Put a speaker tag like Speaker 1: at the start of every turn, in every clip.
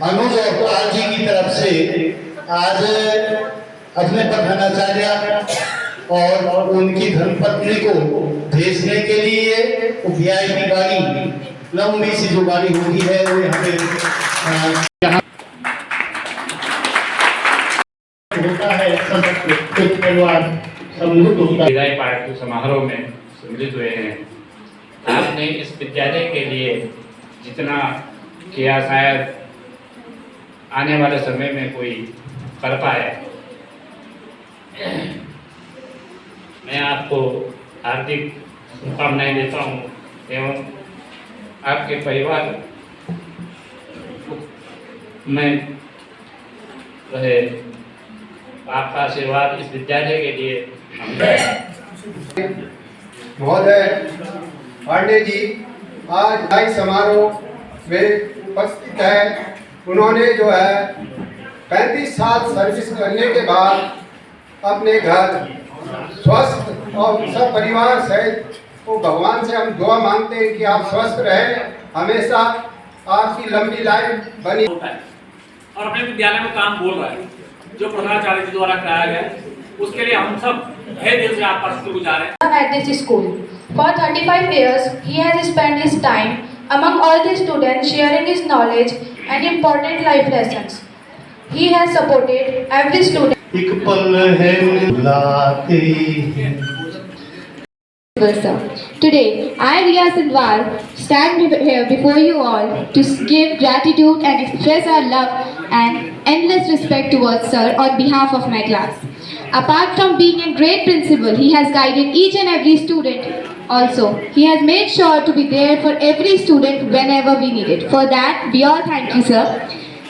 Speaker 1: अनुज और पाल जी की तरफ से आज अपने प्रधानाचार्य और उनकी धर्मपत्नी को भेजने के लिए वीआईपी गाड़ी लंबी सी जो गाड़ी होगी है वो यहाँ पे होता है। सब परिवार सम्मिलित होता है।
Speaker 2: विदाई पार्टी समारोह में सम्मिलित हुए हैं। आपने इस विद्यालय के लिए जितना किया शायद आने वाले समय में कोई कर पाए। मैं आपको हार्दिक शुभकामनाएं देता हूँ एवं आपके परिवार में रहे आपका आशीर्वाद इस विद्यालय के लिए।
Speaker 3: महोदय पांडे जी आज विदाई समारोह में उपस्थित है। उन्होंने जो है 35 साल सर्विस करने के बाद अपने घर स्वस्थ और सब परिवार सहित तो भगवान से हम दुआ मांगते हैं कि आप स्वस्थ रहें, हमेशा आपकी लंबी लाइफ बनी
Speaker 4: और अपने विद्यालय में काम बोल रहा है जो प्रधानाचार्य जी द्वारा कराया गया, उसके लिए हम सब तहे दिल से आपका शुक्रगुजार हैं।
Speaker 5: At this school, for 35 years, he has spent his time among all the students, sharing his knowledge and important life lessons. He has supported every student.
Speaker 1: एक पल है बुलाते हैं।
Speaker 6: Today, I, Riya Sandwal, stand here before you all to give gratitude and express our love and endless respect towards Sir on behalf of my class. Apart from being a great principal, he has guided each and every student. Also, he has made sure to be there for every student whenever we need it. For that, we all thank you, sir.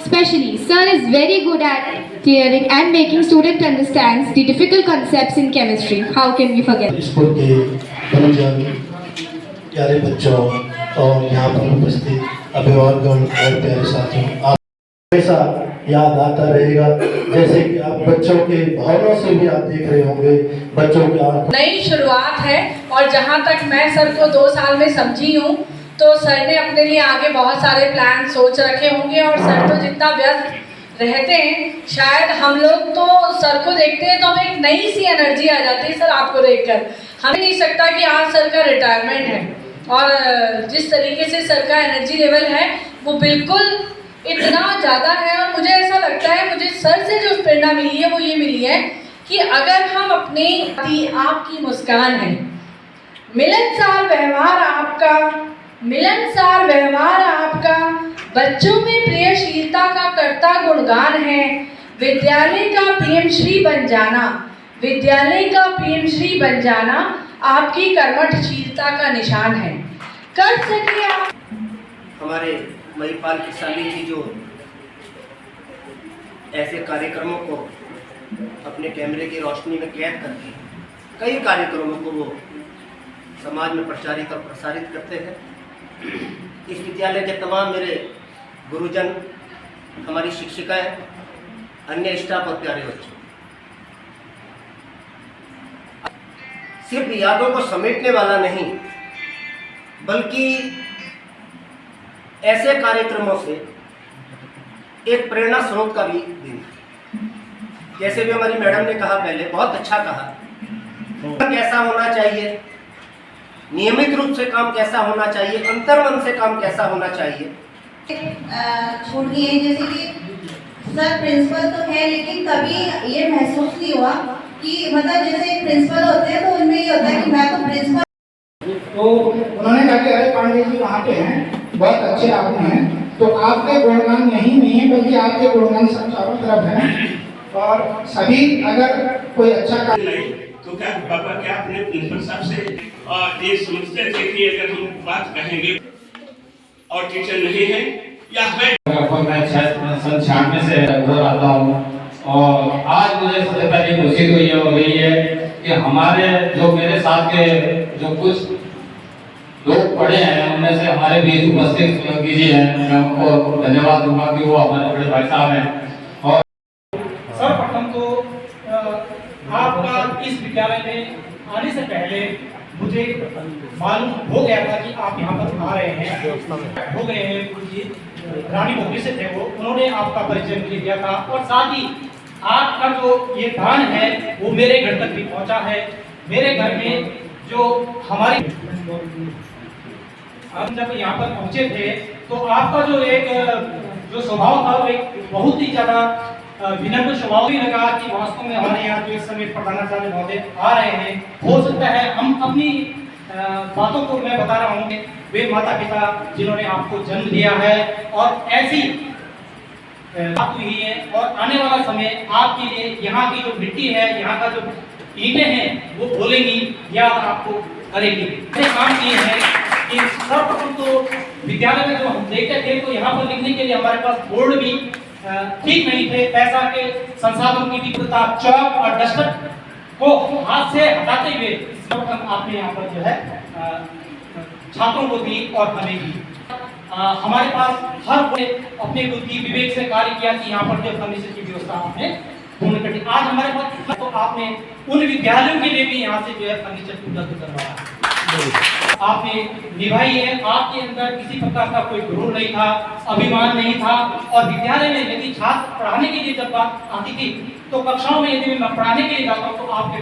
Speaker 6: Especially, sir is very good at clearing and making students understand the difficult concepts in chemistry. How can we forget?
Speaker 1: School के गुरुजन, प्यारे बच्चों और यहाँ पर उपस्थित अभिभावकगण और प्यारे साथियों, आप हमेशा याद आता रहेगा। जैसे कि आप बच्चों के भावनाओं से भी आप देख रहे होंगे, बच्चों के आंखों
Speaker 7: नई शुरुआत है। और जहाँ तक मैं सर को 2 साल में समझी हूँ तो सर ने अपने लिए आगे बहुत सारे प्लान सोच रखे होंगे। और सर तो जितना व्यस्त रहते हैं, शायद हम लोग तो सर को देखते हैं तो हमें एक नई सी एनर्जी आ जाती है सर आपको देखकर। हमें नहीं सकता कि आज सर का रिटायरमेंट है और जिस तरीके से सर का एनर्जी लेवल है वो बिल्कुल इतना ज़्यादा है। और मुझे ऐसा लगता है, मुझे सर से जो प्रेरणा मिली है वो ये मिली है कि अगर हम अपने आपकी मुस्कान है, मिलनसार व्यवहार आपका, मिलनसार व्यवहार आपका, बच्चों में प्रियशीलता का करता गुणगान है, विद्यालय का पीएम श्री बन जाना, विद्यालय का पीएम श्री बन जाना आपकी कर्मठशीलता का निशान है। कर सके आप।
Speaker 8: हमारे महिपाल किसानी जी जो ऐसे कार्यक्रमों को अपने कैमरे की रोशनी में कैद करके कई कार्यक्रमों को वो समाज में प्रचारित और प्रसारित करते हैं। इस विद्यालय के तमाम मेरे गुरुजन, हमारी शिक्षिकाएं, अन्य स्टाफ और प्यारे बच्चों, सिर्फ यादों को समेटने वाला नहीं बल्कि ऐसे कार्यक्रमों से एक प्रेरणा स्रोत का भी दिन। जैसे भी हमारी मैडम ने कहा, पहले बहुत अच्छा कहा, कैसा होना चाहिए, नियमित रूप से काम कैसा होना चाहिए, अंतर्मन से काम कैसा होना चाहिए।
Speaker 9: छोड़ दिए, जैसे कि सर प्रिंसिपल तो है लेकिन कभी ये महसूस नहीं हुआ कि मतलब जैसे प्रिंसिपल होते हैं तो उनमें ये होता है कि मैं तो प्रिंसिपल।
Speaker 3: तो उन्होंने कहा कि अरे पांडे जी वहाँ पे हैं, बहुत अच्छे आपने हैं, तो आपके गुणगान यही नहीं है बल्कि आपके गुणगान सब चारों तरफ हैं। और सभी अगर कोई अच्छा काम
Speaker 10: नहीं तो क्या पापा क्या अपने प्रिंसिपल साहब से और ये समझते थे कि अगर हम बात कहेंगे और टीचर नहीं है या है।
Speaker 2: मैं 96 से उधर आता हूँ और आज मुझे सबसे पहले खुशी तो ये हो गई है कि हमारे जो मेरे साथ के जो कुछ लोग पढ़े हैं उनमें से हमारे बीच उपस्थित सोलंकी जी हैं, मैं उनको धन्यवाद दूंगा कि वो हमारे बड़े भाई साहब हैं। और
Speaker 4: सर्वप्रथम तो आपका इस विद्यालय में आने से पहले
Speaker 11: मुझे मालूम हो गया था कि आप यहाँ पर आ रहे हैं, हो गए हैं गुरु जी, रानी भोगी से थे वो, उन्होंने आपका परिचय मुझे दिया था और साथ ही आपका जो ये दान है वो मेरे घर तक भी पहुँचा है। मेरे घर में जो हमारी हम जब यहाँ पर पहुँचे थे तो आपका जो एक जो स्वभाव था वो एक बहुत ही ज़्यादा विनम्र स्वभाव भी लगा कि वास्तव में हमारे यहाँ जो इस समय प्रधानाचार्य महोदय आ रहे हैं, हो सकता है हम अपनी बातों को मैं बता रहा हूँ, वे माता पिता जिन्होंने आपको जन्म दिया है और ऐसी बात हुई है और आने वाला समय आपके लिए यहाँ की जो मिट्टी है, यहाँ का जो ईंटें हैं वो बोलेंगी, याद आपको करेंगी। ऐसे काम किए हैं कि सर्वप्रथम तो विद्यालय में जो हम देखते थे तो यहाँ पर लिखने के लिए हमारे पास बोर्ड भी ठीक नहीं थे, पैसा के संसाधन की विपुलता, चौक और डस्टर को हाथ से हटाते हुए आपने यहाँ पर जो है छात्रों को दी और हमें दी। हमारे पास हर कोई अपने बुद्धि विवेक से कार्य किया कि यहाँ पर जो फर्नीचर की व्यवस्था आपने पूर्ण कर दी। आज हमारे पास तो आपने उन विद्यालयों के लिए भी यहाँ से जो है फर्नीचर उपलब्ध करवाया, आपने निभाई है। आपके अंदर किसी प्रकार का कोई गुरूर नहीं था, अभिमान नहीं था और विद्यालय में यदि छात्र पढ़ाने के लिए जब बात आती थी तो कक्षाओं में यदि मैं पढ़ाने के लिए जाता हूँ तो आपके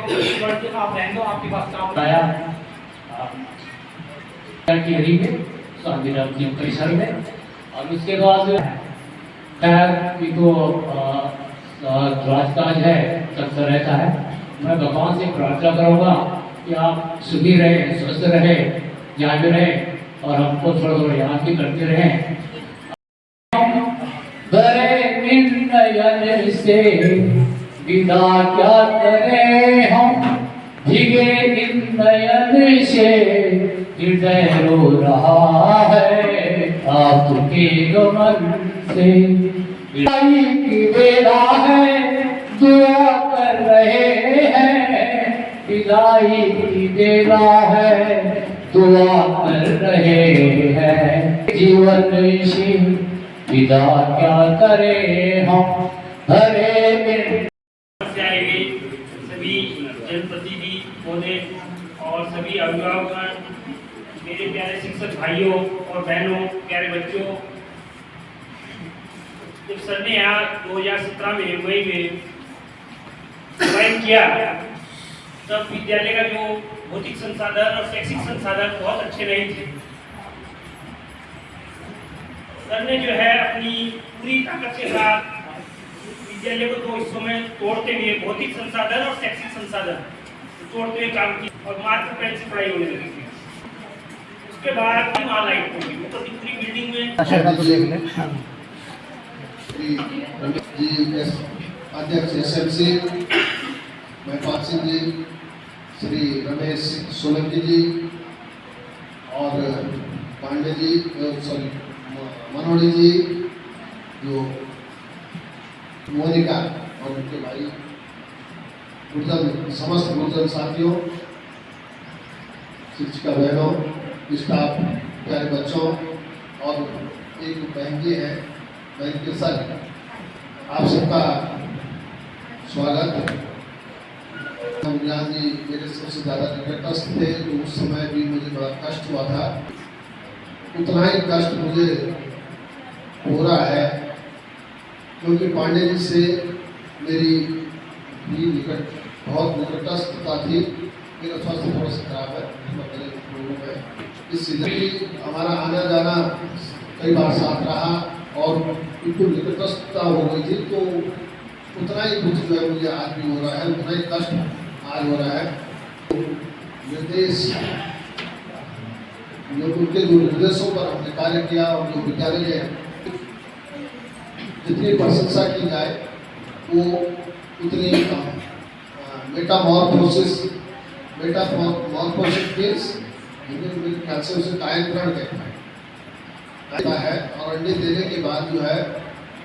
Speaker 11: आप रहेंगे, आपके पास काम आया
Speaker 2: स्वामी राम जी परिसर में। और उसके बाद खैर तो राजकाज है, चलता रहता है। मैं भगवान से प्रार्थना करूँगा कि आप सुखी रहे, स्वस्थ रहे, याद रहे और हमको थोड़ा थोड़ा याद भी करते रहें। बड़े नयन से विदा क्या करें हम, भीगे नयन से हृदय रो रहा है आपके गमन से। विदाई की बेला है, दुआ कर रहे हैं, विदाई की बेला है, दुआ कर रहे हैं। जीवन से विदा क्या करें हम, हरे
Speaker 10: सभी जनप्रतिनिधि महोदय और सभी अभिभावक, मेरे प्यारे शिक्षक भाइयों और बहनों, प्यारे बच्चों, जब सर ने यहाँ 2017 में मई में ज्वाइन किया तब विद्यालय का जो भौतिक संसाधन और शैक्षिक संसाधन बहुत अच्छे नहीं थे। सर ने जो है अपनी पूरी ताकत के साथ विद्यालय को 2 हिस्सों में तोड़ते हुए भौतिक संसाधन और शैक्षिक संसाधन तोड़ते हुए काम किया और मात्र पेन से पढ़ाई होने लगी थी। उसके बाद वहाँ लाइट होगी, तो पूरी बिल्डिंग में
Speaker 3: जी अध्यक्ष SMC महपाल सिंह जी, श्री रमेश सोलंकी जी और पांडे जी, सॉरी मनोड़ी जी, जो मोनिका और उनके भाई, गुरुजन, समस्त गुरुजन साथियों, शिक्षिका बहनों, स्टाफ, प्यारे बच्चों और एक बहन जी है, बहन के सर, आप सबका स्वागत। अभिज्ञान जी मेरे सबसे ज़्यादा निकटस्थ थे तो उस समय भी मुझे बड़ा कष्ट हुआ था, उतना ही कष्ट मुझे हो रहा है क्योंकि पांडे जी से मेरी भी बहुत निकटस्थता थी। मेरा स्वास्थ्य थोड़ा सा खराब है, इसलिए हमारा आना जाना कई बार साथ रहा और बिल्कुल निकटस्थता हो गई थी, तो उतना ही कुछ जो है मुझे आज भी हो रहा है, उतना ही कष्ट आज हो रहा है। निर्देश जो उनके जो निर्देशों पर हमने कार्य किया और जो विद्यालय जितनी प्रशंसा की जाए वो उतनी मेटामॉर्फोसिस मीन्स मेरे ख्याल से उसे कायंत्रण कहता है और अंडे देने के बाद जो है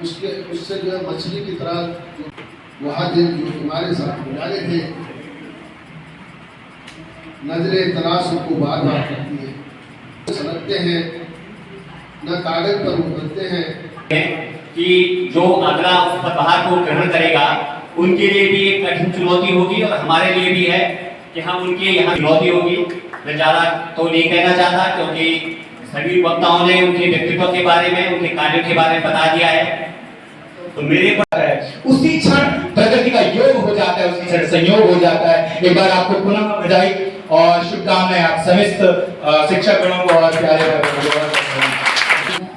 Speaker 3: उससे जो है मछली की तरह वहाँ जो हमारे साथ बुलाए थे नजरें तलाश उनको बार बार करती है, समझते हैं न कागज पर उतरते हैं
Speaker 12: कि जो अगला उस पदभार को ग्रहण करेगा उनके लिए भी एक कठिन चुनौती होगी और हमारे लिए भी है कि हम उनके यहाँ चुनौती होगी। मैं ज़्यादा तो नहीं कहना चाहता, क्योंकि सभी वक्ताओं ने उनके व्यक्तित्व के बारे में, उनके कार्यों के बारे में बता दिया है। तो मेरे पर
Speaker 13: उसी क्षण प्रगति का योग हो जाता है, उसी क्षण संयोग हो जाता है। एक बार आपको पुनः बधाई और शुभकामनाएं आप समस्त शिक्षक गणों को और प्यारे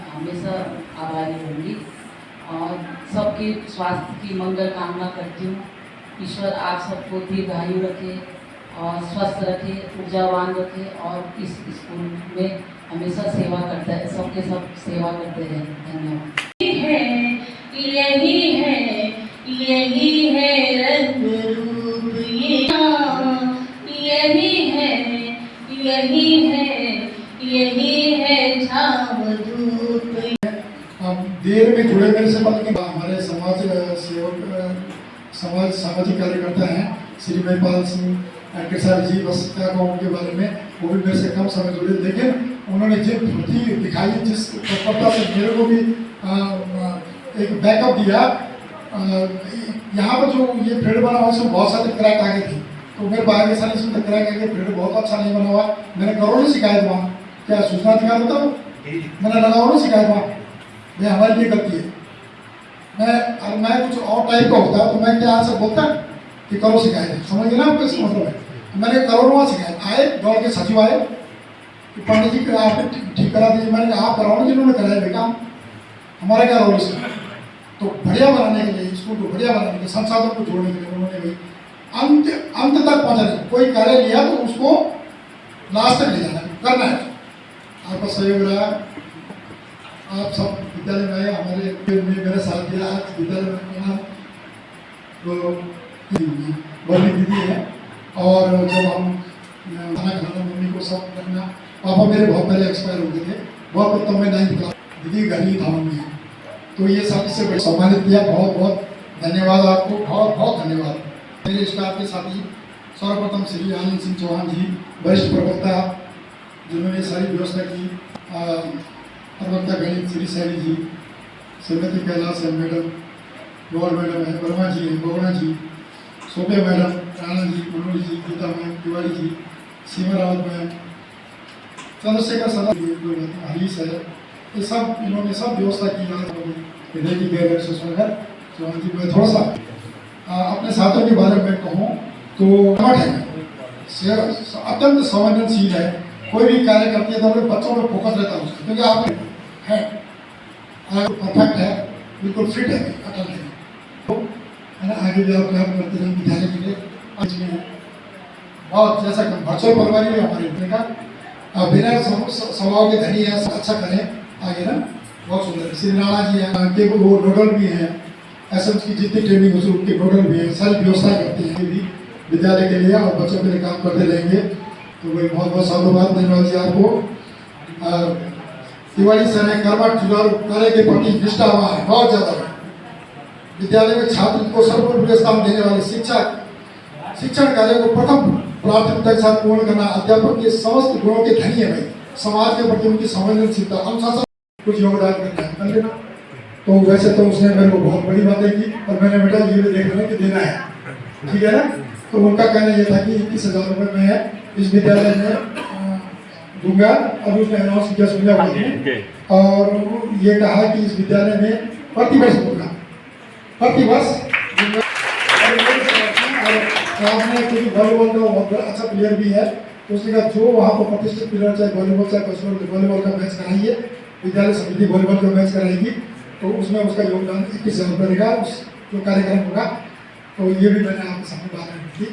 Speaker 14: हमेशा आभारी होंगी और सबके स्वास्थ्य की मंगल कामना करती हूँ। ईश्वर आप सबको दीर्घायु रखे और स्वस्थ रखे, ऊर्जावान रखे और इस स्कूल में हमेशा सेवा करता है, सबके सब सेवा करते हैं। धन्यवाद।
Speaker 9: यही है रंग रूप यही है छाव धूप।
Speaker 15: हम देर में जुड़े मेरे से बात की। हमारे समाज सेवक सामाजिक कार्यकर्ता हैं श्री महिपाल सिंह केसर जी, बस क्या कहूँ उनके बारे में, वो भी मेरे से कम समय जुड़े, लेकिन उन्होंने जिस वृद्धि दिखाई, जिस तत्परता से मेरे को भी एक बैकअप दिया। यहाँ पर जो ये फील्ड बना हुआ उसमें बहुत सारे क्रैक आ गए थे, तो मेरे बाहर के साल इसमें क्रैक आ गए, फील्ड बहुत अच्छा नहीं बना हुआ। मैंने करोड़ों शिकायत वहाँ, क्या सूचना अधिकार होता है, मैंने लगाओ शिकायत वहाँ, ये हमारी लिए गलती है। मैं कुछ और टाइप का होता तो मैं क्या से बोलता कि करो शिकायत, समझ गए ना आपको इसका मतलब है। मैंने करोड़ों शिकायत आए, दौड़ के सचिव आए कि पंडित जी आपने ठीक करा दीजिए। मैंने कहा आप कराओ, जिन्होंने कराया बेटा, हमारा क्या रोल इसमें। तो बढ़िया बनाने के लिए, स्कूल को बढ़िया बनाने के लिए, संसाधन को जोड़ने के लिए उन्होंने भाई अंत तक पहुँचाने, कोई कार्य लिया तो उसको लास्ट तक ले जाना करना है। आपका सहयोग रहा, आप सब विद्यालय में आए, हमारे मेरे साथ दिया। आज विद्यालय में बड़ी दीदी है, और जब हम खाना खाना मम्मी को सब रखना, पापा मेरे बहुत पहले एक्सपायर हो गए थे, बहुत तब मैं 9th क्लास, दीदी घर ही था मम्मी, तो ये सब इससे बड़े सम्मानित किया। बहुत बहुत धन्यवाद आपको, बहुत बहुत धन्यवाद। मेरे स्टाफ के साथी सर्वप्रथम श्री आनंद सिंह चौहान जी, वरिष्ठ प्रवक्ता, जिन्होंने सारी व्यवस्था की, प्रवक्ता गणित श्री सैनी जी, श्रीमती कैलाश है मैडम, गौर मैडम है, वर्मा जी है, बोगना जी, Sophia madam, Rana ji, Manoj ji, Gita ma'am, Tiwari ji, सीमा रावत मैम, चंद्रशेखर सदा, हरीश है, ये सब इन्होंने सब व्यवस्था की। हृदय की गैर चौहान जी, मैं थोड़ा सा अपने साथियों के बारे में कहूँ तो अत्यंत संवेदनशील है। कोई भी कार्य करती है तो अपने बच्चों में फोकस रहता है उसका, क्योंकि आप है परफेक्ट है, बिल्कुल फिट है, अटल है, तो है ना। आगे भी आप काम करते रहें विद्यालय के लिए। आज में बहुत जैसा वर्चुअल परिवार भी हमारे इतने का बिना स्वभाव के धनी है, अच्छा करें आगे ना, बहुत सुंदर। श्री राणा जी हैं के वो नोडल भी हैं, एसएम्स की जितनी ट्रेनिंग हो उनके नोडल भी हैं, सारी व्यवस्था करते हैं भी विद्यालय के लिए और बच्चों के लिए काम करते रहेंगे। तो वही बहुत बहुत साधुवाद, धन्यवाद जी आपको। तिवारी सर ने कर्मठ जुगाड़ कार्य के प्रति निष्ठा हुआ है बहुत ज़्यादा। विद्यालय में छात्र को सर्वोपरि स्थान देने वाले शिक्षण कार्य को प्रथम प्राथमिकता के साथ पूर्ण करना, अध्यापक के समस्त गुणों के धनी है भाई। समाज के प्रति उनकी संवेदनशीलता, अनुशासन, कुछ योगदान करना है, कर लेना। तो वैसे तो उसने मेरे को बहुत बड़ी बातें की, और मैंने बेटा ये भी देख रहा कि देना है, ठीक है ना। तो उनका कहना यह था कि 21,000 रुपये में इस विद्यालय में दूंगा, अब उसने अनाउंस किया सुविधा हुई, और ये कहा कि इस विद्यालय में प्रतिवर्ष दूंगा, प्रतिवर्ष दूंगा। आपने क्योंकि वॉलीबॉल का बहुत अच्छा प्लेयर भी है, तो उसने कहा जो वहाँ पर प्रतिष्ठित प्लेयर, चाहे वॉलीबॉल चाहे कल्चरल वॉलीबॉल का मैच कराइए, विद्यालय समिति वॉलीबॉल का मैच कराएगी, तो उसमें उसका योगदान 21,000 रुपये रहेगा, उस जो कार्यक्रम होगा। तो ये भी मैंने आपके सामने बात रखी थी।